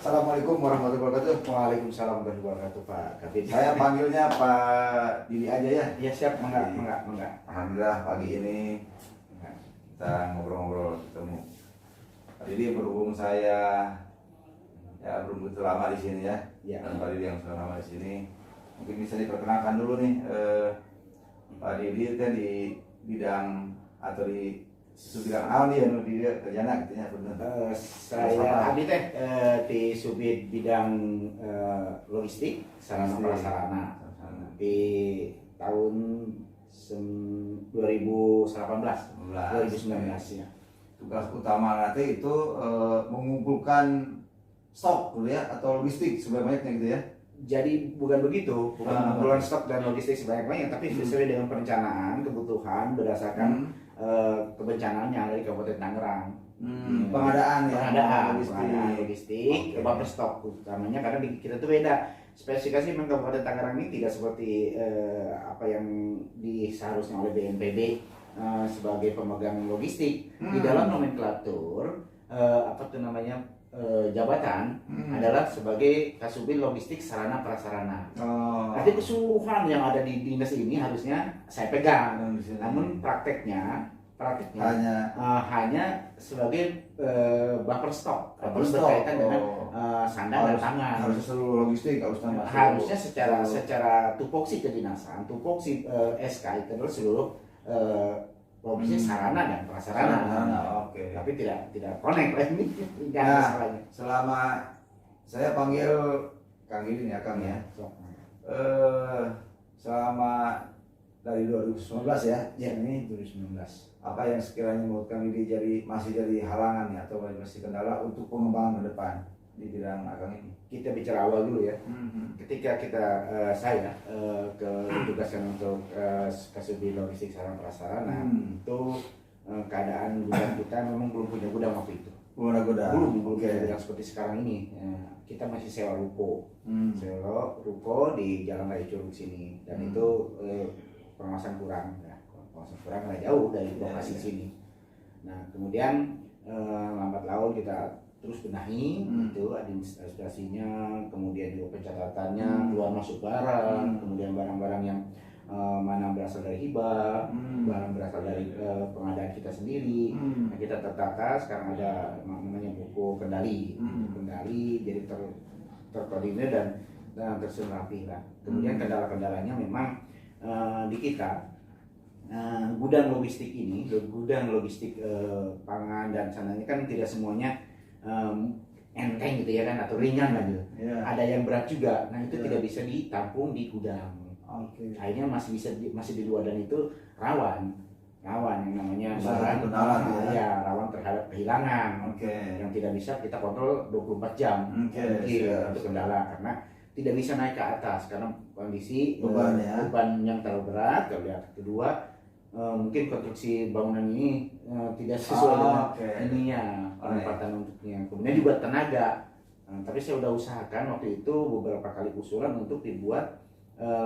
Assalamualaikum warahmatullahi wabarakatuh. Waalaikumsalam warahmatullahi wabarakatuh, Pak Kabid. Saya panggilnya Pak Didi aja ya. Ya siap, enggak. Alhamdulillah pagi ini kita ngobrol-ngobrol ketemu. Pak Didi berhubung saya ya belum begitu lama di sini ya. Ya. Dan Pak Didi yang sudah lama di sini, mungkin bisa diperkenalkan dulu nih. Pak Didi kan di bidang atau di bidang awal nih yang dia kerjanya gitu ya benar. Saya abdi teh di subid bidang logistik sarana prasarana di tahun 2018 2019 ya. Tugas utama nanti itu mengumpulkan stok dulu ya atau logistik sebanyak-banyaknya gitu ya. Jadi bukan begitu, bukan mengumpulkan stok dan logistik sebanyak-banyaknya, tapi sesuai dengan perencanaan kebutuhan berdasarkan kebencanaan yang ada di Kabupaten Tangerang. Pengadaan logistik, buffer stok utamanya karena kita tuh beda. Spesifikasi memang Kabupaten Tangerang ini tidak seperti apa yang seharusnya oleh BNPB sebagai pemegang logistik. Di dalam nomenklatur jabatan adalah sebagai Kasubin Logistik Sarana Prasarana. Nanti keseluruhan yang ada di dinas ini harusnya saya pegang. Namun prakteknya hanya sebagai buffer stock atau berkaitan dengan sandang dan tangan. Harusnya seluruh logistik harusnya secara tupoksi kedinasan, tupoksi SK itu adalah seluruh logistik sarana dan prasarana. Oke. Tapi tidak connect ini. Nah, selama saya panggil Kang Gidin ya Kang ya. Selama dari 2019 ya. Ya, ini 2019. Apa yang sekiranya menurut Kang Gidin masih jadi halangan ya atau masih kendala untuk pengembangan ke depan di bidang Akang ini? Kita bicara awal dulu ya. Ketika saya ditugaskan untuk Kasubin Logistik Sarana Prasarana, itu keadaan gudang kita memang belum punya gudang waktu itu. Belum punya gudang seperti sekarang ini. Kita masih sewa ruko, sewa ruko di Jalan Raya Curug sini, dan itu pengawasan kurang, nggak jauh dari lokasi sini. Nah kemudian lambat laun kita terus benahi itu administrasinya, kemudian juga pencatatannya, keluar masuk barang, kemudian barang-barang yang mana berasal dari hibah, barang berasal dari pengadaan kita sendiri. Nah, kita tertata, sekarang ada namanya buku kendali, jadi terkoordinir dan tersusun rapi lah. Kemudian kendala-kendalanya memang di kita gudang logistik ini, gudang logistik pangan dan sananya kan tidak semuanya enteng gitu ya kan, atau ringan lah gitu. Ada yang berat juga. Nah itu tidak bisa ditampung di gudang. Akhirnya masih di luar, dan itu rawan yang namanya barang rawan terhadap kehilangan yang tidak bisa kita kontrol 24 jam. Itu kendala karena tidak bisa naik ke atas karena kondisi beban yang terlalu berat. Kedua mungkin konstruksi bangunan ini tidak sesuai dengan ininya, penempatan untuknya. Kemudian juga tenaga. Tapi saya sudah usahakan waktu itu beberapa kali usulan untuk dibuat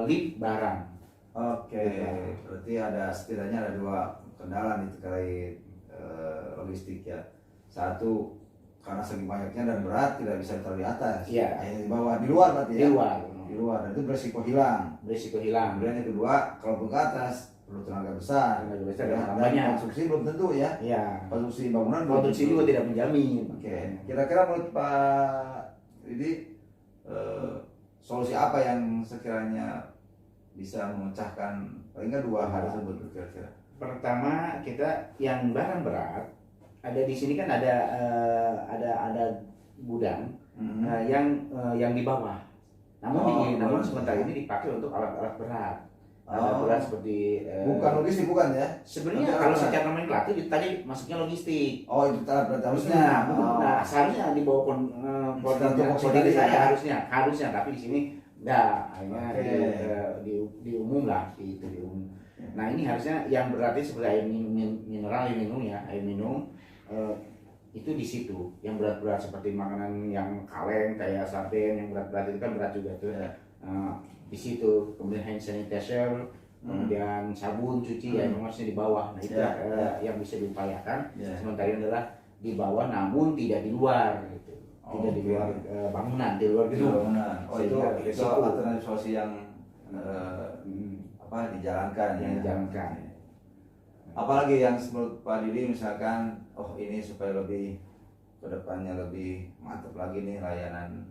lift barang. Berarti setidaknya ada dua kendala nih terkait logistik ya. Satu, karena segi banyaknya dan berat tidak bisa ditaruh di atas. Di bawah, di luar berarti ya. Di luar, dan itu berisiko hilang. Kemudian yang kedua, kalau ke atas perlu tenaga besar dan banyak. Konstruksi belum tentu ya. Konstruksi bangunan konstruksi juga tidak menjamin. Kira-kira menurut Pak Didi solusi apa yang sekiranya bisa memecahkan paling nggak dua hal tersebut kira-kira? Pertama, kita yang barang berat ada di sini kan ada gudang yang di bawah. Namun sementara ini dipakai untuk alat-alat berat. Ada berat seperti bukan logistik bukan ya? Sebenarnya kalau secara nomenklatur itu tadi masuknya logistik. Itu harusnya. Nah, seharusnya di bawah koordinasi saya harusnya, tapi di sini enggak, akhirnya di umum lah, itu di umum. Nah, ini harusnya yang berarti seperti air mineral, air minum itu di situ. Yang berat-berat seperti makanan yang kaleng kayak sarden yang berat-berat itu kan berat juga tuh. Di situ. Kemudian hand sanitizer, kemudian sabun cuci ya memang harusnya di bawah. Nah itu yang bisa diupayakan. Sementara adalah di bawah namun tidak di luar gitu. tidak di luar bangunan, di luar gedung. Oh itu alternatif solusi yang dijalankan ya. Dijalankan. Apalagi yang menurut Pak Didi misalkan, ini supaya lebih kedepannya lebih mantap lagi nih layanan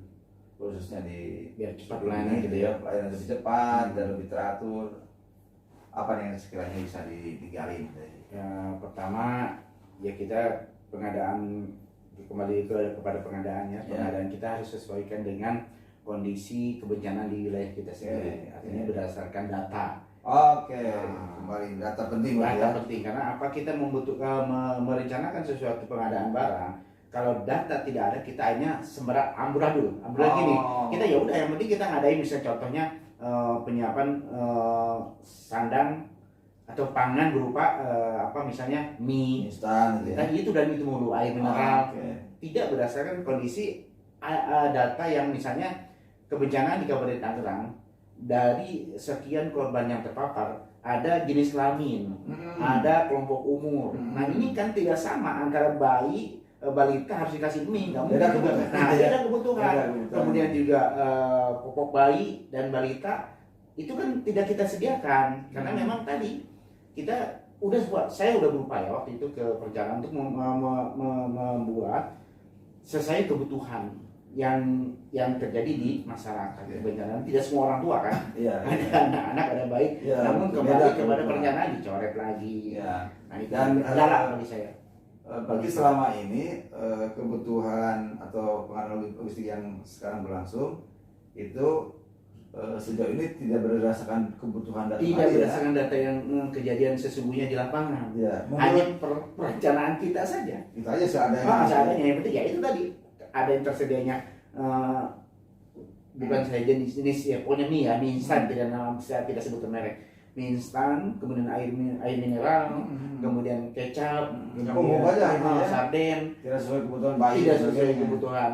khususnya di biar cepat pelayanan gitu ya, pelayanan lebih cepat dan lebih teratur. Apa yang sekiranya bisa digali? Ya, pertama ya kita pengadaan kembali kepada pengadaannya. Pengadaan kita harus sesuaikan dengan kondisi kebencanaan di wilayah kita sendiri. Artinya berdasarkan data. Kembali data penting. Data penting karena apa, kita membutuhkan merencanakan sesuatu pengadaan barang. Kalau data tidak ada, kita hanya amburadul gini. Kita ya udah, yang penting kita ngadain, misalnya contohnya penyiapan sandang atau pangan berupa misalnya mie instan gitu ya. Itu dan itu mulu, air mineral. Tidak berdasarkan kondisi data yang misalnya kebencanaan di Kabupaten Tangerang, dari sekian korban yang terpapar ada jenis kelamin, ada kelompok umur. Nah ini kan tidak sama antara bayi balita harus dikasih mie, nggak mungkin. Beda kebutuhan. Kemudian juga popok bayi dan balita itu kan tidak kita sediakan karena memang tadi saya udah berupaya waktu itu ke perencanaan untuk membuat sesuai kebutuhan yang terjadi di masyarakat. Kebencanaan tidak semua orang tua kan, ada anak-anak, ada bayi, namun kembali kepada perencanaan dicoret lagi. Nah itu kendala bagi saya. Bagi selama ini kebutuhan atau pengadaan logistik yang sekarang berlangsung itu sejauh ini tidak berdasarkan kebutuhan data. Tidak berdasarkan data yang kejadian sesungguhnya di lapangan. Hanya perencanaan kita saja. Itu aja seadanya. Seadanya. Yang penting ya itu tadi, ada yang tersedianya bukan saya jenis ya, pokoknya mie instan, saya tidak sebut merek. Mie instan, kemudian air mineral, kemudian kecap, kemudian sarden. Tidak sesuai kebutuhan bayi. Tidak sesuai kebutuhan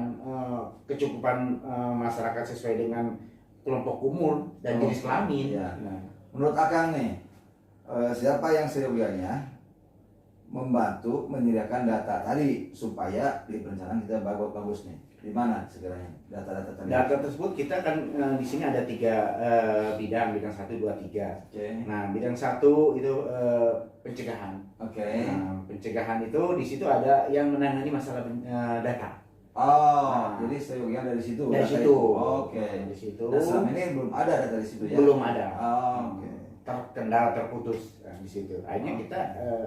kecukupan masyarakat sesuai dengan kelompok umur dan jenis kelamin. Nah, menurut Akang nih, siapa yang seyogianya membantu menyediakan data tadi supaya di perencanaan kita bagus nih? Di mana segera data-data tadi? Data tersebut kita kan di sini ada 3 bidang 1, 2, 3. Nah, bidang 1 itu pencegahan. Nah, pencegahan itu di situ ada yang menangani masalah data. Jadi seyogianya dari situ. Dari situ. Dari situ. Dan selama ini belum ada data dari situ ya? Belum ada. Terkendala, terputus di situ. Akhirnya kita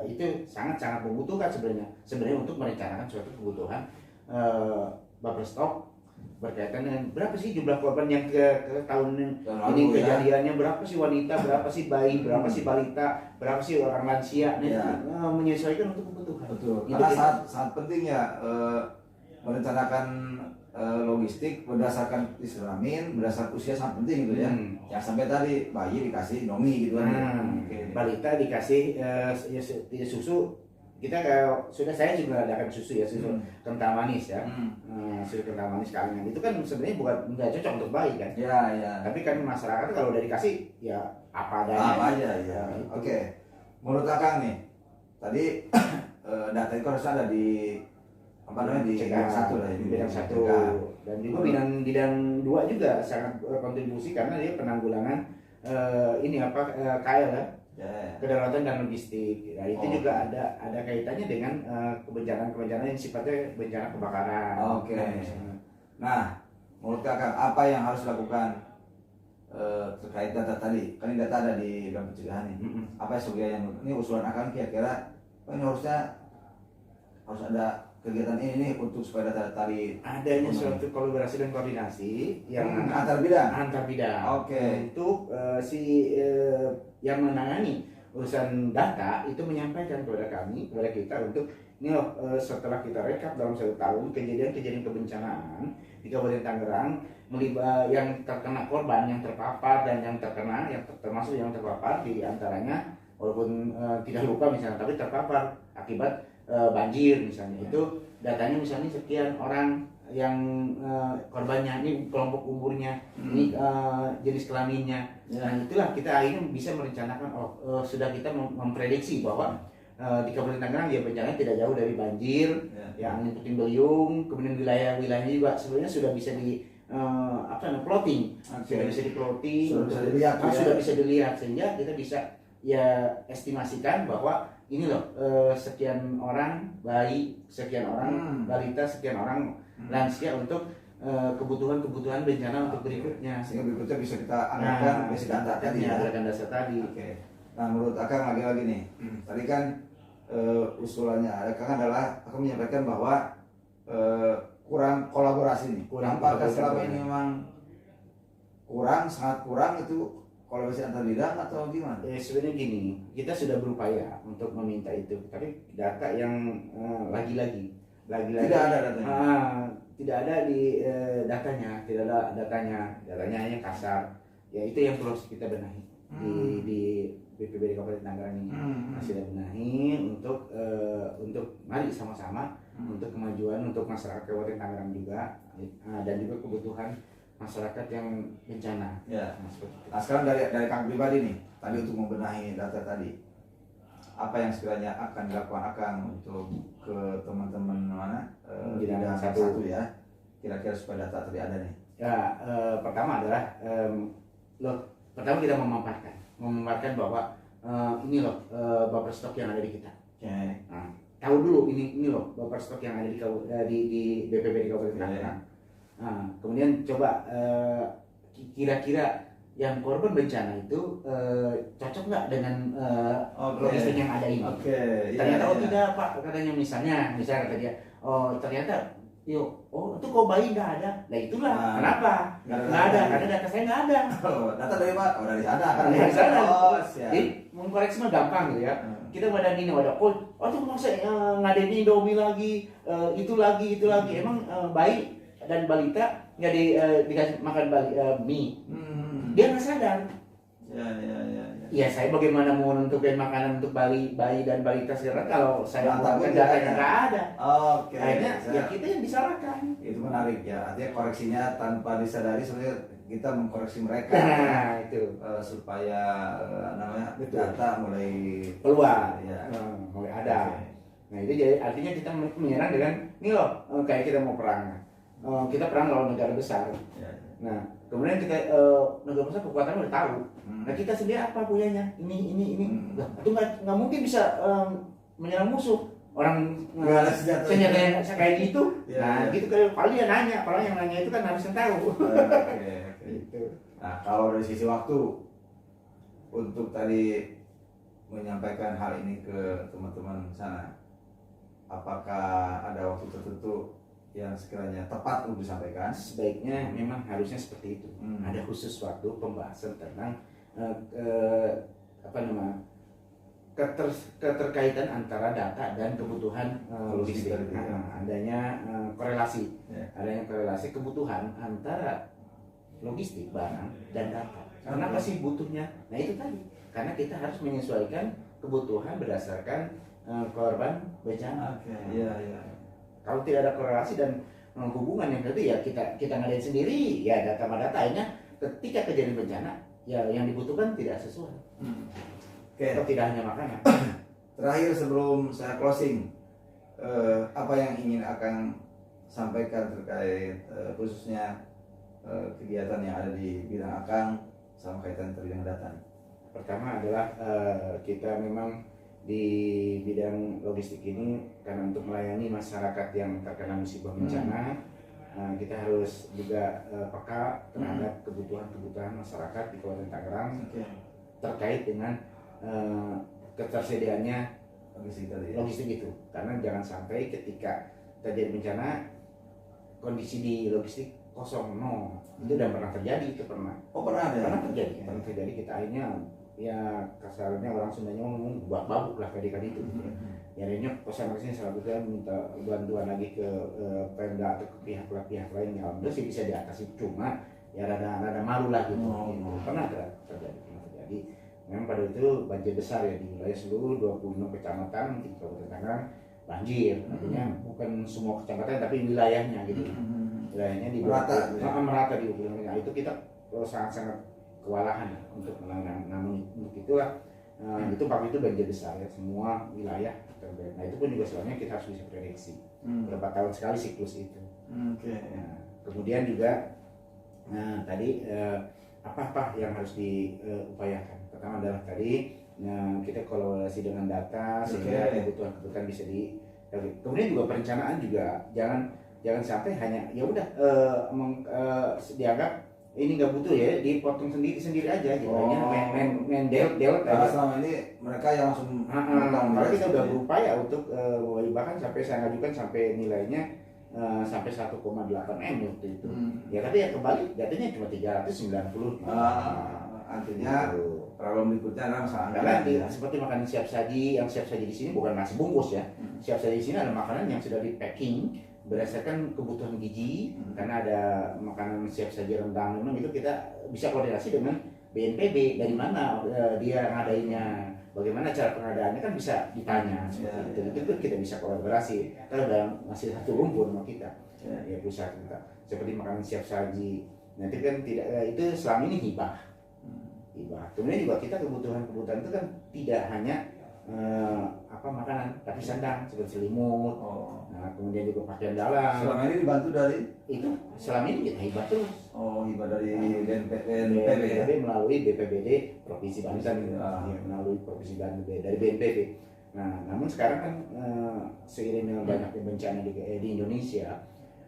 itu sangat membutuhkan sebenarnya untuk merencanakan suatu kebutuhan Bapperstok berkaitan dengan berapa sih jumlah korban yang ke tahun ini kejadiannya, berapa sih wanita, berapa sih bayi, berapa sih balita, berapa sih orang lansia. Menyesuaikan untuk kebutuhan. Betul. Karena sangat penting ya merencanakan logistik berdasarkan kelamin, berdasarkan usia sangat penting gitu ya. Yang sampai tadi bayi dikasih Indomie gitu kan. Balita dikasih susu. Saya juga adakan susu kental manis ya. Susu kental manis kalengan itu kan sebenarnya nggak cocok untuk bayi kan. Tapi kan masyarakat kalau udah dikasih ya apa adanya. Apa aja ya. Menurut Akang nih, tadi data itu harus ada di di bidang 1 lah, di bidang 1 dan juga bidang 2 juga sangat berkontribusi karena dia penanggulangan KL ya, kedaruratan dan logistik. Nah itu juga ada kaitannya dengan kebencanaan yang sifatnya bencana kebakaran. Nah, menurut Kakak apa yang harus dilakukan terkait data tadi? Kan ini data ada di bidang pencegahan nih. Apa yang ini usulan Akang kira-kira ini harus ada kegiatan ini untuk supaya data tadi adanya suatu kolaborasi dan koordinasi yang antar bidang. Untuk yang menangani urusan data itu menyampaikan kepada kita untuk ini setelah kita rekap dalam 1 tahun kejadian kebencanaan di Kabupaten Tangerang yang terkena korban, yang terpapar dan yang terkena, termasuk yang terpapar di antaranya walaupun tidak luka misalnya tapi terpapar akibat banjir misalnya, itu datanya misalnya sekian orang yang korbannya, ini kelompok umurnya, ini jenis kelaminnya. Nah itulah kita akhirnya bisa merencanakan sudah kita memprediksi bahwa di Kabupaten Tangerang ya bencananya tidak jauh dari banjir, ya angin puting beliung, kemudian wilayah-wilayahnya juga sebenarnya sudah bisa di plotting, sudah bisa di-plotting, sudah bisa dilihat sehingga kita bisa ya estimasikan bahwa ini loh sekian orang bayi, sekian orang balita, sekian orang lansia untuk kebutuhan bencana untuk berikutnya. Sehingga berikutnya bisa kita anggarkan basic data tadi ya. Anggarkan dasar tadi. Oke. Nah menurut Akang lagi-lagi nih, tadi kan usulannya Akang adalah Akang menyampaikan bahwa kurang kolaborasi nih. Apakah selama ini memang sangat kurang itu kolaborasi antar bidang atau gimana? Sebenarnya gini, kita sudah berupaya untuk meminta itu, tapi data yang lagi-lagi tidak ada datanya. Tidak ada di datanya, tidak ada datanya hanya kasar. Ya itu yang perlu kita benahi di BPBD Kabupaten Tangerang ini. Masih ada benahi untuk mari sama-sama untuk kemajuan untuk masyarakat Kabupaten Tangerang juga, dan juga kebutuhan masyarakat yang bencana. Ya. Nah sekarang dari Kang pribadi nih, tadi untuk membenahi data tadi, apa yang sekiranya akan dilakukan Akang untuk ke teman-teman mana bidang satu ya, kira-kira supaya data tadi ada nih? Ya, pertama adalah pertama kita memaparkan bahwa ini loh buffer stok yang ada di kita. Okay. Nah, tahu dulu ini loh buffer stok yang ada di BPBD Kabupaten Tangerang. Nah, kemudian coba kira-kira yang korban bencana itu cocok nggak dengan logistik yang ada ini? Ternyata tidak Pak, katanya misalnya kata dia, ternyata itu kok bayi nggak ada. Nah itulah kenapa nggak ada, karena data saya nggak ada. Data dari Pak, dari sana kan? Dari sana. Jadi mengkoreksi mah gampang gitu ya. Kita wadah itu masa ngadain Indomie lagi, itu lagi. Emang bayi dan balita nggak dikasih makan mie, dia nggak sadar. Ya saya bagaimana mau menentukan makanan untuk bayi dan balita sekarang kalau saya bukan datanya nggak ada. Akhirnya ya kita yang disalahkan. Itu menarik ya, artinya koreksinya tanpa disadari sebenarnya kita mengkoreksi mereka. Nah itu supaya data mulai keluar, mulai ada. Nah itu jadi artinya kita menyerang dengan ini loh, kayak kita mau perang. Kita perang lawan negara besar. Nah, kemudian kita negara besar kekuatannya udah tahu. Nah, kita sendiri apa punyanya? Ini. Itu nggak mungkin bisa menyerang musuh. Orang senjata yang kayak gitu. Gitu kalau dia nanya, kalau yang nanya itu kan harus tahu. Gitu. Nah, kalau dari sisi waktu untuk tadi menyampaikan hal ini ke teman-teman sana, apakah ada waktu tertentu yang sekiranya tepat untuk disampaikan? Sebaiknya memang harusnya seperti itu. Ada khusus waktu pembahasan tentang keterkaitan antara data dan kebutuhan logistik. Adanya korelasi, adanya korelasi kebutuhan antara logistik barang dan data. Kenapa sih butuhnya? Nah itu tadi, karena kita harus menyesuaikan kebutuhan berdasarkan korban bencana. Kalau tidak ada korelasi dan hubungan yang itu ya kita ngadain sendiri ya data akhirnya ketika kejadian bencana ya yang dibutuhkan tidak sesuai. Atau tidak hanya makanan. Terakhir sebelum saya closing, apa yang ingin akan sampaikan terkait khususnya kegiatan yang ada di bidang Akang sama kaitan dengan data? Pertama adalah kita memang di bidang logistik ini karena untuk melayani masyarakat yang terkena musibah bencana, kita harus juga peka terhadap kebutuhan masyarakat di Kabupaten Tangerang terkait dengan ketersediaannya logistik itu. Karena jangan sampai ketika terjadi bencana kondisi di logistik kosong, itu udah pernah terjadi, pernah terjadi kita akhirnya ya kasarnya orang Sundanya ngomong babuk lah kadang-kadang itu. Ya akhirnya pesan kesini selanjutnya minta bantuan lagi ke Pemda atau ke pihak lain yang alhamdulillah sih bisa diatasi, cuma ya rada malu lah gitu. Pernah terjadi. Memang pada itu banjir besar ya di wilayah seluruh 26 kecamatan di Kabupaten Tangerang banjir. Artinya bukan semua kecamatan tapi wilayahnya gitu. Wilayahnya di merata di wilayahnya. Itu kita sangat-sangat kewalahan untuk menangani. Namun untuk itulah Itu waktu itu banjir besar ya, semua wilayah terendam. Nah itu pun juga soalnya kita harus bisa prediksi berapa tahun sekali siklus itu. Nah, kemudian juga tadi apa yang harus diupayakan. Pertama adalah tadi kita kolaborasi dengan data sehingga kebutuhan bisa kemudian juga perencanaan juga jangan sampai hanya ya udah dianggap ini nggak butuh ya, dipotong sendiri aja gitu. Main delot aja. Selama ini mereka yang langsung kalau kita udah berupaya untuk bahkan saya ngajukan sampai nilainya sampai 1,8 M waktu itu. Ya tapi ya kembali jatuhnya cuma 390. Artinya problem berikutnya adalah masalah anggaran. Seperti makanan siap saji, yang siap saji di sini bukan nasi bungkus ya. Siap saji di sini ada makanan yang sudah di packing berdasarkan kebutuhan gizi, karena ada makanan siap saji rendang itu kita bisa koordinasi dengan BNPB dari mana dia ngadainya, bagaimana cara pengadaannya kan bisa ditanya seperti itu kita bisa kolaborasi karena masih satu rumpun sama kita ya perusahaan kita seperti makanan siap saji. Nanti kan tidak itu selama ini hibah. Kemudian juga kita kebutuhan itu kan tidak hanya makanan tapi sandang seperti selimut. Nah kemudian juga pakaian dalam. Selama ini dibantu dari itu selama ini kita hibah terus. Hibah dari BNPB melalui BPBD Provinsi Banten melalui Provinsi Banten dari BNPB. Nah namun sekarang kan seiring dengan banyaknya bencana di Indonesia,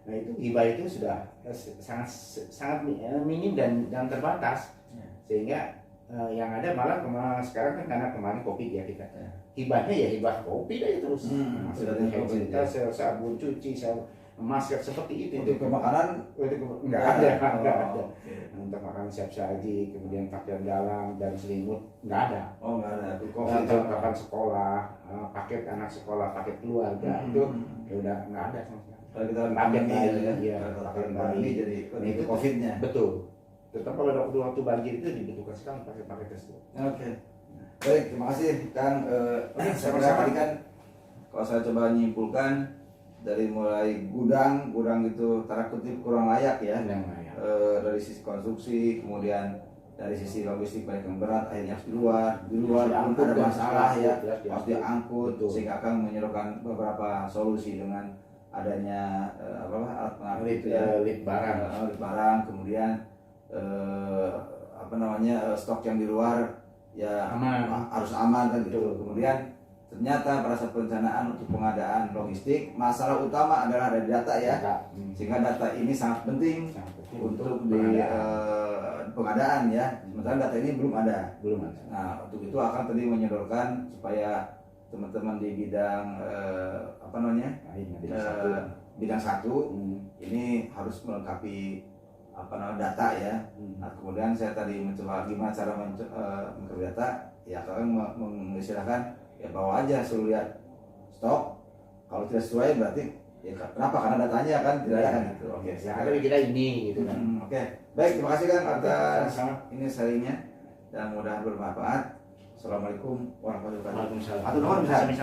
nah itu hibah itu sudah sangat minim dan terbatas. Sehingga yang ada malah sekarang kan karena kemarin Covid ya kita hibahnya ya hibah Covid aja terus. Kita sabun cuci, masker seperti itu. Untuk makanan nggak ada. Untuk makanan siap saji, kemudian pakaian dalam dan selimut nggak ada. Nggak ada. Kelengkapan sekolah, paket anak sekolah, paket keluarga itu udah nggak ada sama sekali. Kalau kita pakai pandemi jadi itu Covid-nya. Betul. Tetap kalau waktu banjir itu dibutuhkan sekali pakai tersebut. Oke. Baik, terima kasih Kang. Saya tadi kan kalau saya coba nyimpulkan dari mulai gudang itu tanda kutip kurang layak ya. Dari sisi konstruksi, kemudian dari sisi logistik banyak yang berat, akhirnya harus di luar pun ada masalah ya, harus diangkut sehingga akan menyerukan beberapa solusi dengan adanya alat pengangkut lift barang, kemudian stok yang di luar ya harus aman kan gitu. Kemudian ternyata pada saat perencanaan untuk pengadaan logistik, masalah utama adalah dari data ya, sehingga data ini sangat penting untuk di pengadaan ya. Sementara data ini belum ada. Nah untuk itu akan tadi menyodorkan supaya teman-teman di bidang bidang satu ini harus melengkapi data ya. Nah, kemudian saya tadi mencoba gimana cara mengkaji data ya, kalian mengistilahkan ya bawa aja suruh lihat stok, kalau tidak sesuai berarti ya kenapa, karena datanya kan tidak ada kan gitu. Oke, ada kita ini gitu kan. Oke. Baik, terima kasih Kang atas ini sharingnya dan mudah bermanfaat. Assalamualaikum warahmatullahi wabarakatuh. Waalaikumsalam.